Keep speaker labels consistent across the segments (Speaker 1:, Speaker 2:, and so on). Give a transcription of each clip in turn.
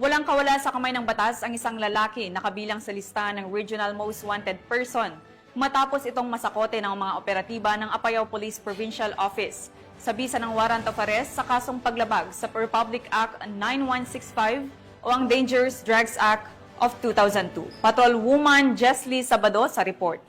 Speaker 1: Walang kawala sa kamay ng batas ang isang lalaki na kabilang sa listahan ng Regional Most Wanted Person matapos itong masakote ng mga operatiba ng Apayao Police Provincial Office sa bisa ng warrant of arrest sa kasong paglabag sa Republic Act 9165 o ang Dangerous Drugs Act of 2002. Patrolwoman Jesly Sabado sa report.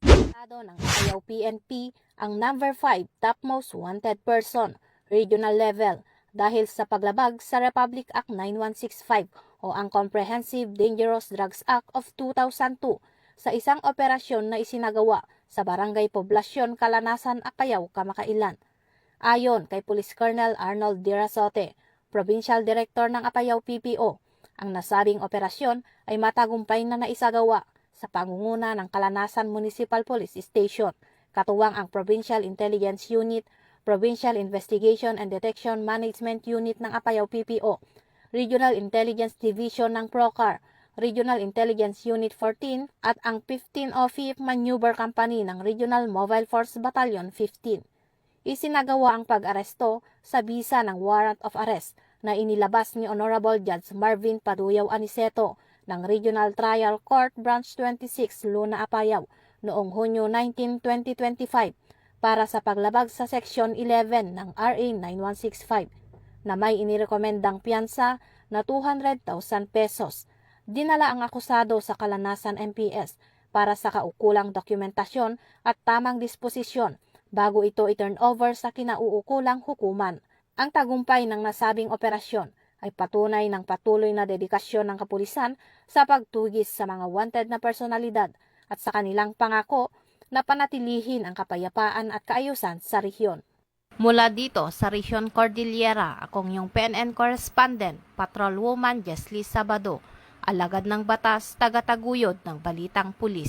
Speaker 2: Ng Apayao PNP ang number 5 top most wanted person, regional level, dahil sa paglabag sa Republic Act 9165 o ang Comprehensive Dangerous Drugs Act of 2002 sa isang operasyon na isinagawa sa Barangay Poblasyon, Kalanasan, Apayao, kamakailan. Ayon kay Police Colonel Arnold Dirasote, Provincial Director ng Apayao PPO, ang nasabing operasyon ay matagumpay na naisagawa sa pangunguna ng Kalanasan Municipal Police Station, katuwang ang Provincial Intelligence Unit, Provincial Investigation and Detection Management Unit ng Apayao PPO, Regional Intelligence Division ng PROCAR, Regional Intelligence Unit 14 at ang 15 5th Maneuver Company ng Regional Mobile Force Battalion 15. Isinagawa ang pag-aresto sa bisa ng warrant of arrest na inilabas ni Honorable Judge Marvin Paduyaw Aniceto ng Regional Trial Court Branch 26 Luna, Apayao noong Hunyo 19, 2025 para sa paglabag sa Section 11 ng RA 9165 na may inirekomendang piyansa na 200,000 pesos. Dinala ang akusado sa Kalanasan MPS para sa kaukulang dokumentasyon at tamang disposisyon bago ito i-turn over sa kinauukulang hukuman. Ang tagumpay ng nasabing operasyon ay patunay ng patuloy na dedikasyon ng kapulisan sa pagtugis sa mga wanted na personalidad at sa kanilang pangako na panatilihin ang kapayapaan at kaayusan sa rehiyon. Mula dito sa Rehiyon Cordillera, akong yung PNN correspondent, Patrolwoman Jesly Sabado, alagad ng batas, tagataguyod ng Balitang Pulis.